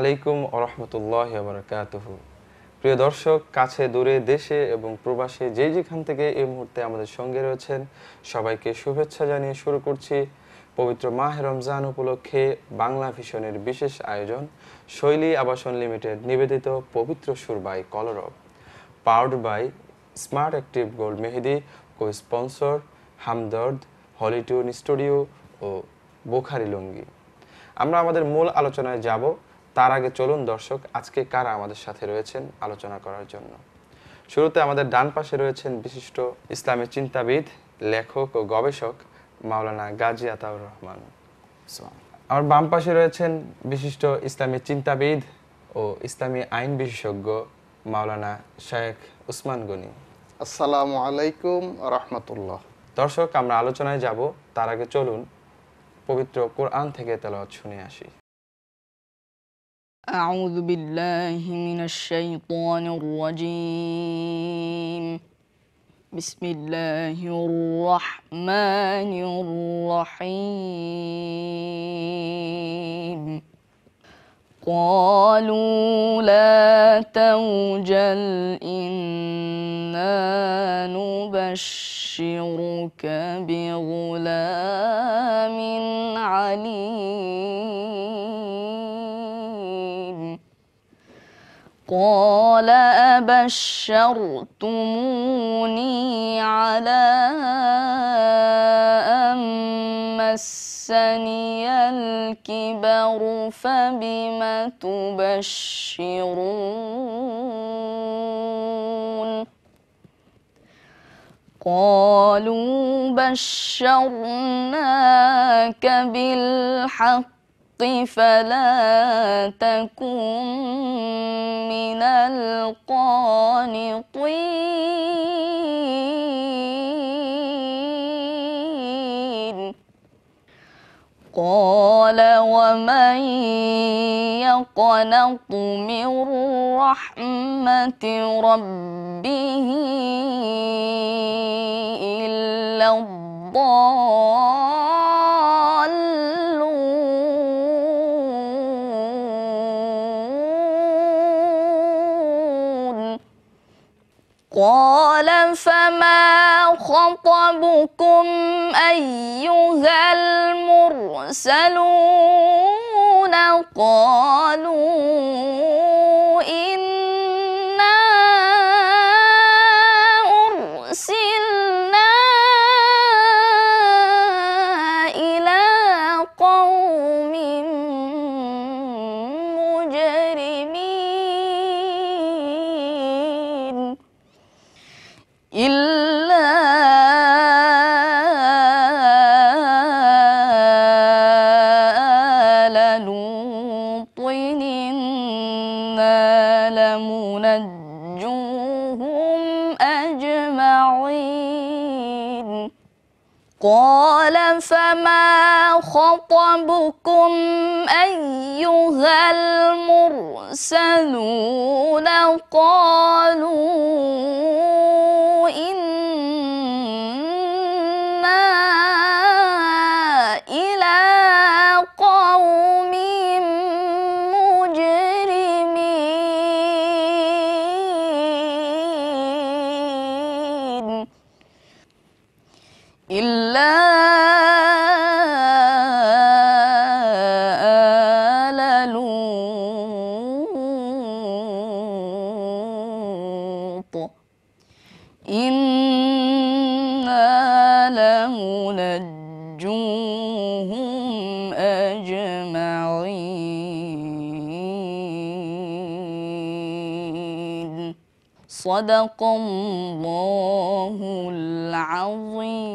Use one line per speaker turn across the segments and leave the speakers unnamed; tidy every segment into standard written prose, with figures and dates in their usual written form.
আলাইকুম ওয়া রাহমাতুল্লাহি ওয়া বারাকাতুহু। প্রিয় দর্শক, কাছে দূরে দেশে এবং প্রবাসে যে যেখান থেকে এই মুহূর্তে আমাদের সঙ্গে রয়েছেন সবাইকে শুভেচ্ছা জানিয়ে শুরু করছি পবিত্র মাহে রমজান উপলক্ষে বাংলা ভিশনের বিশেষ আয়োজন শৈলী আবাসন লিমিটেড নিবেদিত পবিত্র সুর by Kolorob, powered by smart active gold Mehedi, co sponsor Hamdard, Holytune studio ও বুখারি লুঙ্গি। আমরা আমাদের মূল আলোচনায় যাব, তার আগে চলুন দর্শক আজকে কারা আমাদের সাথে রয়েছেন আলোচনা করার জন্য। শুরুতে আমাদের ডান পাশে রয়েছেন বিশিষ্ট ইসলামী চিন্তাবিদ, লেখক ও গবেষক মাওলানা গাজী আতাউর রহমান। আমার বাম পাশে রয়েছেন বিশিষ্ট ইসলামী চিন্তাবিদ ও ইসলামী আইন বিশেষজ্ঞ মাওলানা শেখ উসমান গনি।
আসসালামু আলাইকুম রাহমাতুল্লাহ।
দর্শক, আমরা আলোচনায় যাব, তার আগে চলুন পবিত্র কোরআন থেকে তেলাওয়াত শুনে আসি।
أعوذ بالله من الشيطان الرجيم. بسم الله الرحمن الرحيم. قالوا لا توجل إنا نبشرك بغلام عليم. قال أبشرتموني على أن مسني الكبر فبم تبشرون. قالوا بشرناك بالحق فلا تكن من القانطين. قال ومن يقنط من رحمة ربه إلا الضالون. قال فما خطبكم أيها المرسلون. قالوا إنا أرسلنا إلى قوم مجرمين إلا آل لوط إنا لمنجوهم أجمعين. قال فما خطبكم أيها المرسلون. قالوا إنا إلى قوم مجرمين إلا آل لوط إنا لمنجوهم أجمعين. صدق الله العظيم.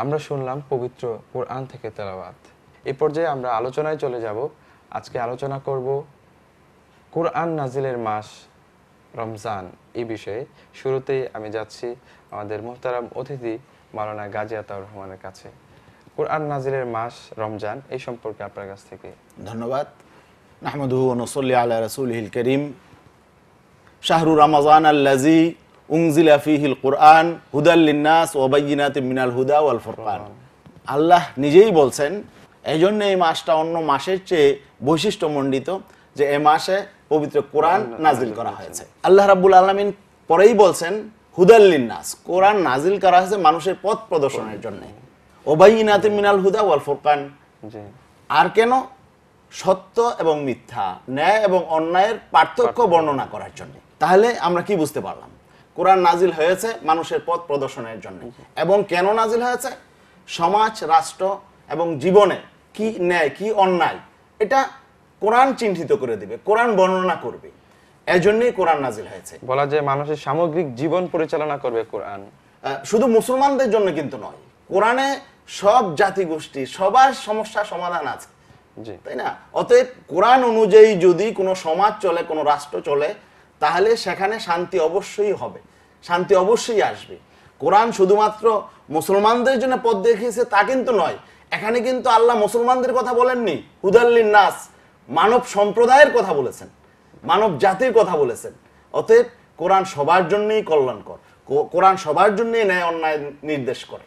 আমরা শুনলাম পবিত্র কোরআন থেকে তেলাওয়াত। এই পর্যায়ে আমরা আলোচনায় চলে যাব। আজকে আলোচনা করব কোরআন নাজিলের মাস রমজান এই বিষয়ে। শুরুতেই আমি যাচ্ছি আমাদের মুহতারাম অতিথি মাওলানা গাজী আতাউর রহমানের কাছে। কোরআন নাজিলের মাস রমজান এই সম্পর্কে আপনার কাছ থেকে।
ধন্যবাদ। নাহমাদুহু ওয়া নুসাল্লি আলা রাসূলিহিল কারীম। শাহরু রমজান আল্লাযী উনজিলা ফীহিল কুরআন হুদাল লিন্নাস ওয়া বায়্যিনাতিম মিনাল হুদা ওয়াল ফুরকান। আল্লাহ নিজেই বলছেন এই জন্য এই মাসটা অন্য মাসের চেয়ে বৈশিষ্ট্যমণ্ডিত যে এই মাসে পবিত্র কোরআন নাজিল করা হয়েছে। আল্লাহ রাব্বুল আলামিন পরেই বলছেন হুদাল্লিন নাস, কোরআন নাজিল করা হয়েছে মানুষের পথ প্রদর্শনের জন্য। ওবাইনাতিন মিনাল হুদা ওয়াল ফুরকান,
জি
আর কেন? সত্য এবং মিথ্যা, ন্যায় এবং অন্যায়ের পার্থক্য বর্ণনা করার জন্য। তাহলে আমরা কি বুঝতে পারলাম? কোরআন নাজিল হয়েছে মানুষের পথ প্রদর্শনের জন্য। এবং কেন নাজিল হয়েছে? সমাজ, রাষ্ট্র এবং জীবনে কি ন্যায় কি অন্যায় এটা কোরআন চিহ্নিত করে দিবে, কোরআন বর্ণনা করবে। এজন্যই কোরআন নাজিল হয়েছে।
বলা যায় মানুষের সামগ্রিক জীবন পরিচালনা করবে কোরআন।
শুধু মুসলমানদের জন্য কিন্তু নয়, কোরআনে সব জাতিগোষ্ঠী সবার সমস্যার সমাধান আছে,
জি
তাই না? অতএব কোরআন অনুযায়ী যদি কোনো সমাজ চলে, কোনো রাষ্ট্র চলে, তাহলে সেখানে শান্তি অবশ্যই হবে, শান্তি অবশ্যই আসবে। কোরআন শুধুমাত্র মুসলমানদের জন্য পথ দেখিয়েছে তা কিন্তু নয়। এখানে কিন্তু আল্লাহ মুসলমানদের কথা বলেননি, হুদাল্লিন নাস, মানব সম্প্রদায়ের কথা বলেছেন, মানব জাতির কথা বলেছেন। অতএব কোরআন সবার জন্যই কল্যাণকর, কোরআন সবার জন্যই ন্যায় অন্যায় নির্দেশ করে।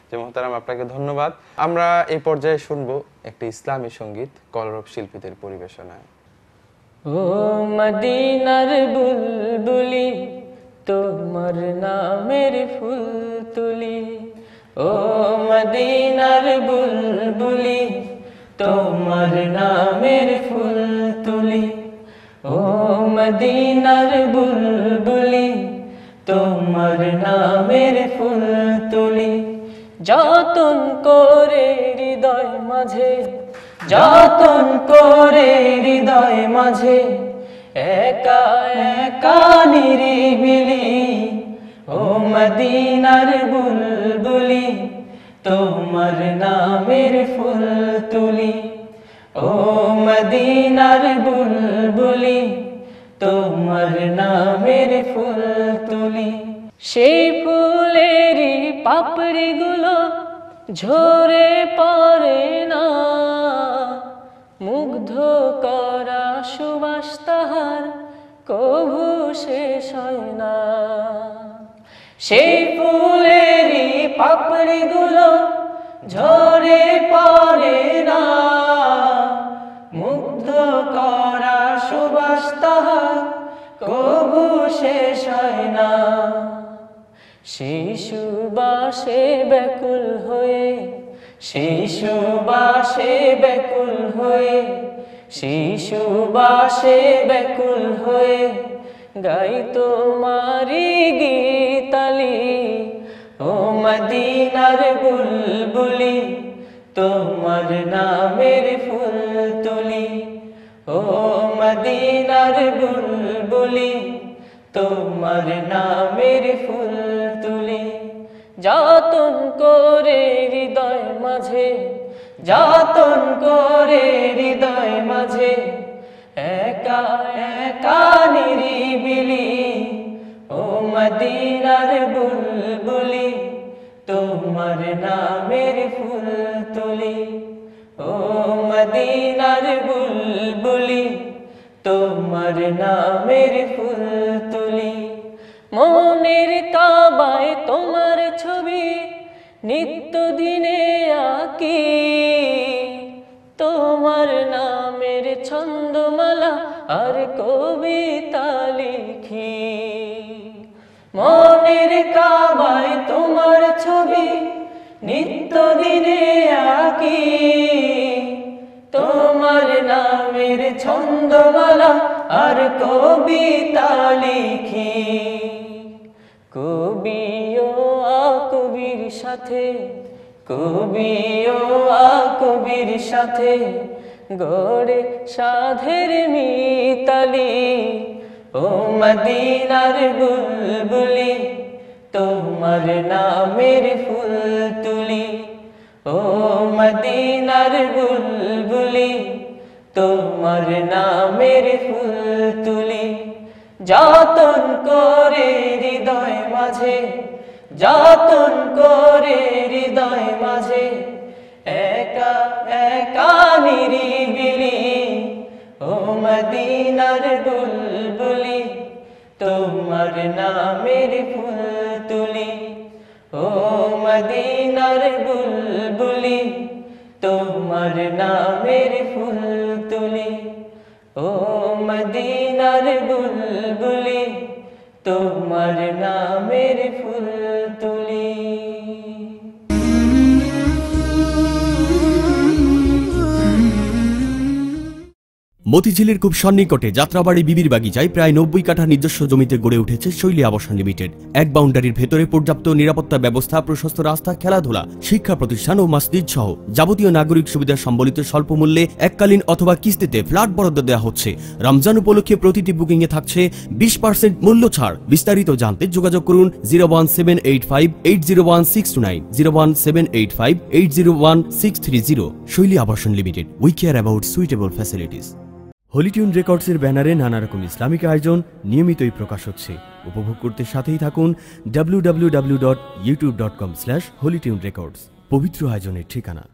যে মোহতারাম, আপনাকে ধন্যবাদ। আমরা এই পর্যায়ে শুনবো একটি ইসলামী সঙ্গীত কলরব শিল্পীদের পরিবেশনায়।
ও মদিনার বুলবুলি, তোমার নামের ফুল তুলি। ও মদিনার বুলবুলি, তোমার নামের ফুল তুলি। ও মদিনার বুলবুলি, তোমার নামের ফুল তুলি। যতন করে হৃদয় মাঝে, যতন করে হৃদয় মাঝে, একা একা নিরিবিলি। ও মদিনার বুলবুলি, তোমার নামের ফুল তুলি। ও মদিনার বুলবুলি, তোমার নামের ফুল তুলি। সেই ফুলেরই পাপড়িগুলো ঝরে পড়ে না, মুগ্ধ করা সুবাস তাহার কভু শেষ হয় না। সেই ফুলেরই পাপড়িগুলো ঝরে পড়ে না, মুগ্ধ করা সুবাস তাহার কভু শেষ হয় না। শিশু বাসে ব্যাকুল হয়ে, শিশু বাসে ব্যাকুল হয়ে, শিশু বাসে ব্যাকুল হয়ে, গাই তোমারি গীতালি। ও মদিনার বুলবুলি, তোমার নামের ফুল তুলি। ও মদিনার বুলবুলি, তোমার নামের ফুল তুলি। যতন করে হৃদয় মাঝে, যতন করে হৃদয় মাঝে, একা একা নিরিবিলি। ও মদিনার বুলবুলি, তোমার নামের ফুল তুলি। ও মদিনার বুলবুলি, তোমার নামের ফুল তুলি। মনের কাবায় তোমার ছবি নিত্য দিনে আঁকি, তোমার নামের ছন্দমালা আর কবিতা লিখি। মনের কাবায় তোমার ছবি নিত্য দিনে আঁকি, তোমার নামের ছন্দমালা আর কবিতা লিখি। কবিও কবির সাথে, কবিও কবির সাথে, গড়ে সাধের মিতালি। ও মদিনার বুলবুলি, তোমার নামের ফুল তুলি। ও মদিনার বুলবুলি, তোমার নামের ফুল তুলি। যতন করে হৃদয় মাঝে, যতন করে হৃদয় মাঝে, একা একা নিরিবিলি। ও মদিনার বুলবুলি, তোমার নামের ফুল তুলি। ও মদিনার বুলবুলি, তোমার নামের ফুল তুলি, ও মদিনার বুলবুলি, তোমার নামের ফুল তুলি।
মতিঝিলের খুব সন্নিকটে যাত্রাবাড়ি বিবির বাগিচায় প্রায় 90 কাঠা নিজস্ব জমিতে গড়ে উঠেছে শৈলী আবাসন লিমিটেড। এক বাউন্ডারির ভেতরে পর্যাপ্ত নিরাপত্তা ব্যবস্থা, প্রশস্ত রাস্তা, খেলাধুলা, শিক্ষা প্রতিষ্ঠান ও মসজিদ সহ যাবতীয় নাগরিক সুবিধা সম্বলিত স্বল্প মূল্যে এককালীন অথবা কিস্তিতে ফ্ল্যাট বরাদ্দ দেওয়া হচ্ছে। রমজান উপলক্ষে প্রতিটি বুকিং এ থাকছে 20% মূল্য ছাড়। বিস্তারিত জানতে যোগাযোগ করুন 01785801629, 01785801630। Shoilee Abashon limited, we care about suitable facilities. Holytune রেকর্ডসের ব্যানারে নানা রকম ইসলামিক আয়োজন নিয়মিতই প্রকাশ হচ্ছে। উপভোগ করতে সাথেই থাকুন www.youtube.com/holytunerecords, পবিত্র আয়োজনের ঠিকানা।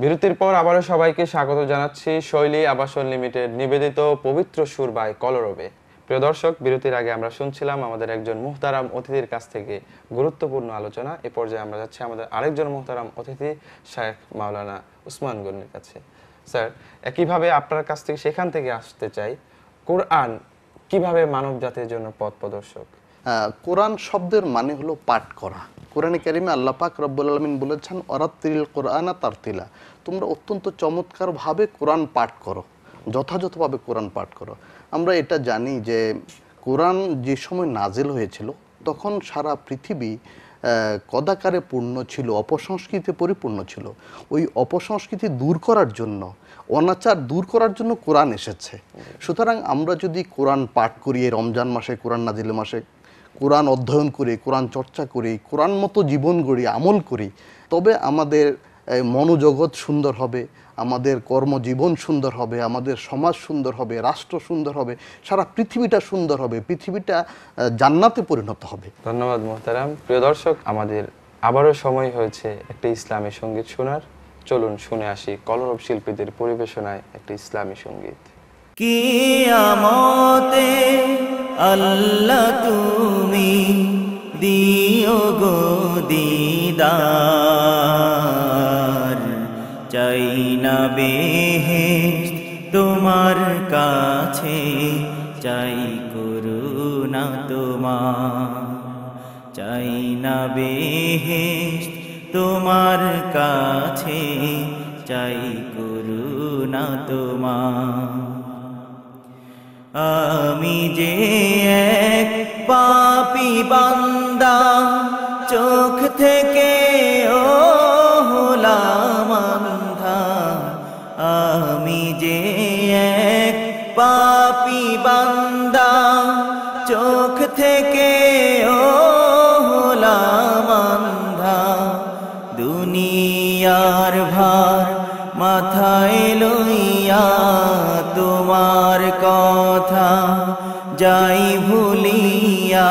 বিরতির পর আবারও সবাইকে স্বাগত জানাচ্ছি শৈলী আবাসন লিমিটেড নিবেদিত পবিত্র সুর বাই কলরবে। প্রিয় দর্শক, বিরতির আগে আমরা শুনছিলাম আমাদের একজন মুহতারাম অতিথির কাছ থেকে গুরুত্বপূর্ণ আলোচনা। এ পর্যায়ে আমরা যাচ্ছি আমাদের আরেকজন মুহতারাম অতিথি শায়েখ মাওলানা উসমান গনির কাছে। স্যার, একইভাবে আপনার কাছ থেকে সেখান থেকে আসতে চাই, কোরআন কিভাবে মানব জাতির জন্য পথ প্রদর্শক?
কোরআন শব্দের মানে হলো পাঠ করা। কোরআনে কারিমে আল্লাহ পাক রব্বুল আলামিন বলেছেন, অরাত্তিল কোরআনা তারতিলা, তোমরা অত্যন্ত চমৎকারভাবে কোরআন পাঠ করো, যথাযথভাবে কোরআন পাঠ করো। আমরা এটা জানি যে কোরআন যে সময় নাজিল হয়েছিল তখন সারা পৃথিবী কদাকারে পূর্ণ ছিল, অপসংস্কৃতি পরিপূর্ণ ছিল। ওই অপসংস্কৃতি দূর করার জন্য, অনাচার দূর করার জন্য কোরআন এসেছে। সুতরাং আমরা যদি কোরআন পাঠ করি, এই রমজান মাসে, কোরআন নাজিলের মাসে কোরআন অধ্যয়ন করি, কোরআন চর্চা করি, কোরআন মতো জীবন গড়ি, আমল করি, তবে আমাদের মনোজগৎ সুন্দর হবে, আমাদের কর্মজীবন সুন্দর হবে, আমাদের সমাজ সুন্দর হবে, রাষ্ট্র সুন্দর হবে, সারা পৃথিবীটা সুন্দর হবে, পৃথিবীটা জান্নাতে পরিণত হবে।
ধন্যবাদ মোহতারাম। প্রিয় দর্শক, আমাদের আবারও সময় হয়েছে একটি ইসলামী সঙ্গীত শোনার। চলুন শুনে আসি কলরব শিল্পীদের পরিবেশনায় একটি ইসলামী সঙ্গীত।
কিয়ামতে আল্লাহ তুমি দিও গো দিদার, চাই না বেহেশত তোমার কাছে, চাই করুণা তোমার, চাই না বেহেশত তোমার কাছে, চাই করুণা তোমার। আমি যে এক পাপী বান্দা, চোখ থেকে ও হলাম অন্ধা, আমি যে এক পাপী বান্দা, চোখ থেকে ও হলাম অন্ধা। দুনিয়ার ভার মাথায় লইয়া তোমার কথা যাই ভুলিয়া,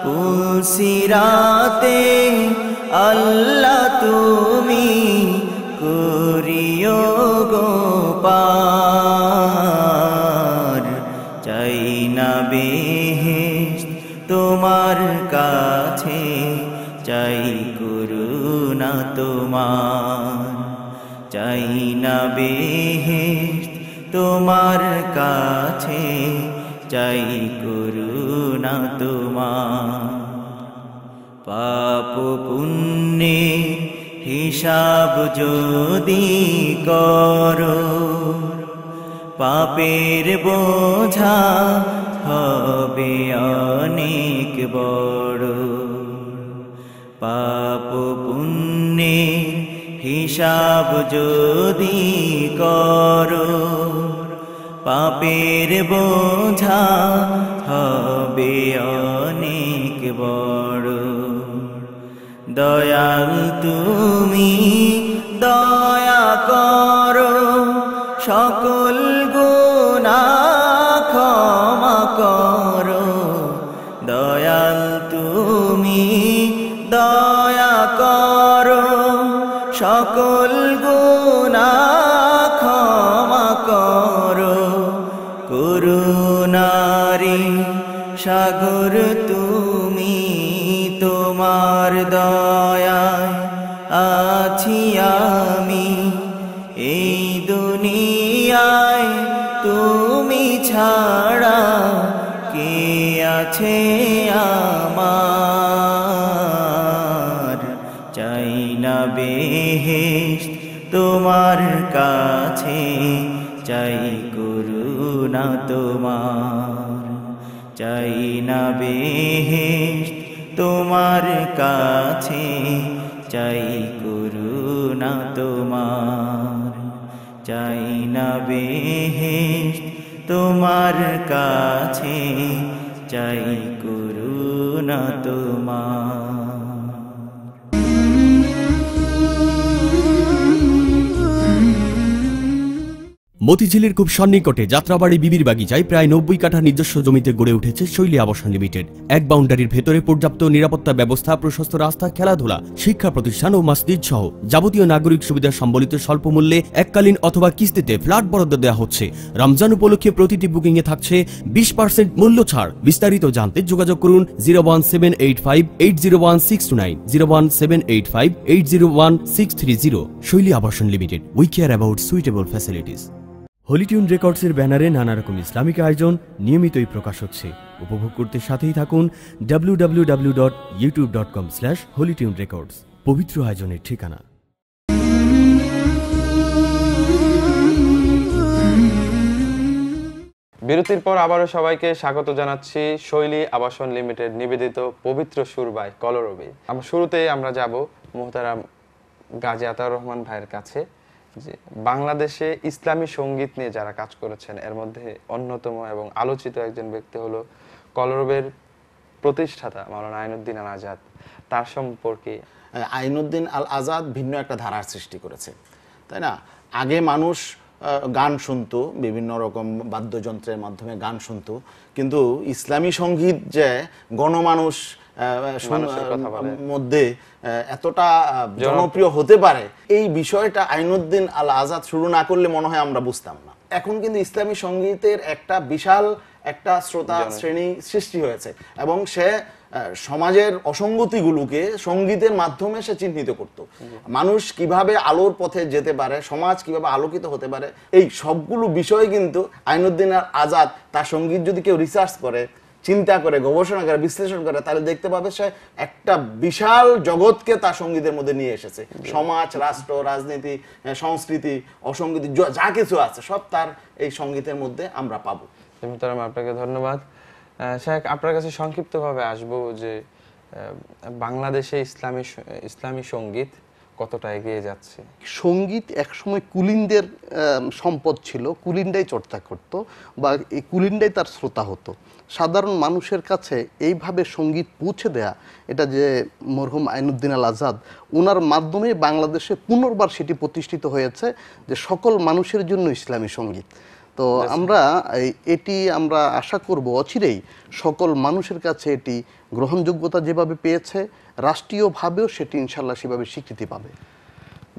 পুলসিরাতে আল্লাহ তুমি করিও গো পার, চাই না বেহেশত তোমার কাছে, চাই করুণা তোমার, চাই না বেহেশত তোমার কাছে, চাই করুণা তোমার। পাপ পুণ্যে হিসাব যদি করো, পাপের বোঝা হবে অনেক বড়। পাপ পুণ্যে হিসাব যদি করো, পাপের বোঝা হবে অনেক বড়। দয়াল তুমি দয়া করো, সকল গুনাহ ক্ষমা করো। দয়াল তুমি দয়া করো, সকল গুনাহ ক্ষমা করো। করুণারি সাগর তুমি দয়ায় আছি আমি, এই দুনিয়ায় তুমি ছাড়া কে আছে আমার। চাই না বেহেশত তোমার কাছে, চাই করুণা তোমার। চাই না বেহেশত তোমার কাছে, চাই করুণা তোমার। চাই না বেহেশত তোমার কাছে, চাই করুণা তোমার।
মতিঝিলের খুব সন্নিকটে যাত্রাবাড়ি বিবির বাগিচায় প্রায় 90 কাঠা নিজস্ব জমিতে গড়ে উঠেছে শৈলী আবাসন লিমিটেড। এক বাউন্ডারির ভেতরে পর্যাপ্ত নিরাপত্তা ব্যবস্থা, প্রশস্ত রাস্তা, খেলাধুলা, শিক্ষা প্রতিষ্ঠান ও মসজিদ সহ যাবতীয় নাগরিক সুবিধা সম্বলিত স্বল্প মূল্যে এককালীন অথবা কিস্তিতে ফ্ল্যাট বরাদ্দ দেওয়া হচ্ছে। রমজান উপলক্ষে প্রতিটি বুকিং এ থাকছে 20% মূল্য ছাড়। বিস্তারিত জানতে যোগাযোগ করুন 01785801629, 01785801630। Shoilee Abashon limited, we care about suitable facilities. Holytune রেকর্ডসের ব্যানারে নানা রকম ইসলামিক আয়োজন নিয়মিতই প্রকাশ হচ্ছে। উপভোগ করতে সাথেই থাকুন www.youtube.com/holytunerecords, পবিত্র আয়োজনের ঠিকানা।
বিরতির পর আবারও সবাইকে স্বাগত জানাচ্ছি শৈলী আবাসন লিমিটেড নিবেদিত পবিত্র সুর বাই কলরবে। শুরুতেই আমরা যাব মোহতারাম গাজী আতাউর রহমান ভাইয়ের কাছে, যে বাংলাদেশে ইসলামী সঙ্গীত নিয়ে যারা কাজ করেছেন এর মধ্যে অন্যতম এবং আলোচিত একজন ব্যক্তি হলো কলরবের প্রতিষ্ঠাতা মাওলানা আইনুদ্দিন আল আজাদ। তার সম্পর্কে
আইনুদ্দিন আল আজাদ ভিন্ন একটা ধারার সৃষ্টি করেছে, তাই না? আগে মানুষ গান শুনতো, বিভিন্ন রকম বাদ্যযন্ত্রের মাধ্যমে গান শুনতো, কিন্তু ইসলামী সঙ্গীত যে গণমানুষ মধ্যে এতটা জনপ্রিয় হতে পারে, এই বিষয়টা আইনুদ্দিন আল আজাদ শুরু না করলে মনে হয় আমরা বুঝতাম না। এখন কিন্তু ইসলামী সঙ্গীতের একটা বিশাল একটা শ্রোতা শ্রেণী সৃষ্টি হয়েছে এবং সে সমাজের অসঙ্গতিগুলোকে সঙ্গীতের মাধ্যমে সে চিহ্নিত করত। মানুষ কিভাবে আলোর পথে যেতে পারে, সমাজ কিভাবে আলোকিত হতে পারে, এই সবগুলো বিষয় কিন্তু আইনুদ্দিন আল আজাদ তার সঙ্গীত যদি কেউ রিসার্চ করে, চিন্তা করে, গবেষণা করে, বিশ্লেষণ করে, তাহলে দেখতে পাবে সে একটা বিশাল জগৎকে তার সঙ্গীতের মধ্যে নিয়ে এসেছে। সমাজ, রাষ্ট্র, রাজনীতি, সংস্কৃতি, অসঙ্গীতি যা কিছু আছে সব তার এই সঙ্গীতের মধ্যে আমরা পাবো।
আপনাকে ধন্যবাদ। শেখ, আপনার কাছে সংক্ষিপ্তভাবে আসবো যে বাংলাদেশে ইসলামী সঙ্গীত কতটা এগিয়ে যাচ্ছে?
সঙ্গীত একসময় কুলিনদের সম্পদ ছিল, কুলিনরাই চর্চা করত বা এই কুলিনরাই তার শ্রোতা হতো। সাধারণ মানুষের কাছে এইভাবে সঙ্গীত পৌঁছে দেয়া, এটা যে মরহুম আইনুদ্দিন আল আজাদ, ওনার মাধ্যমে বাংলাদেশে পুনর্বার সেটি প্রতিষ্ঠিত হয়েছে যে সকল মানুষের জন্য ইসলামী সঙ্গীত। তো এটি আমরা আশা করব অচিরেই সকল মানুষের কাছে এটি গ্রহণযোগ্যতা যেভাবে পেয়েছে, রাষ্ট্রীয়ভাবেও সেটি ইনশাল্লাহ সেভাবে স্বীকৃতি পাবে।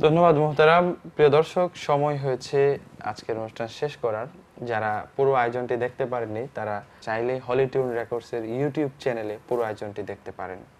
ধন্যবাদ মোহতারাম। প্রিয় দর্শক, সময় হয়েছে আজকের অনুষ্ঠান শেষ করার। যারা পুরো আয়োজনটি দেখতে পারেননি তারা চাইলে হলিটিউন রেকর্ডসের ইউটিউব চ্যানেলে পুরো আয়োজনটি দেখতে পারেন।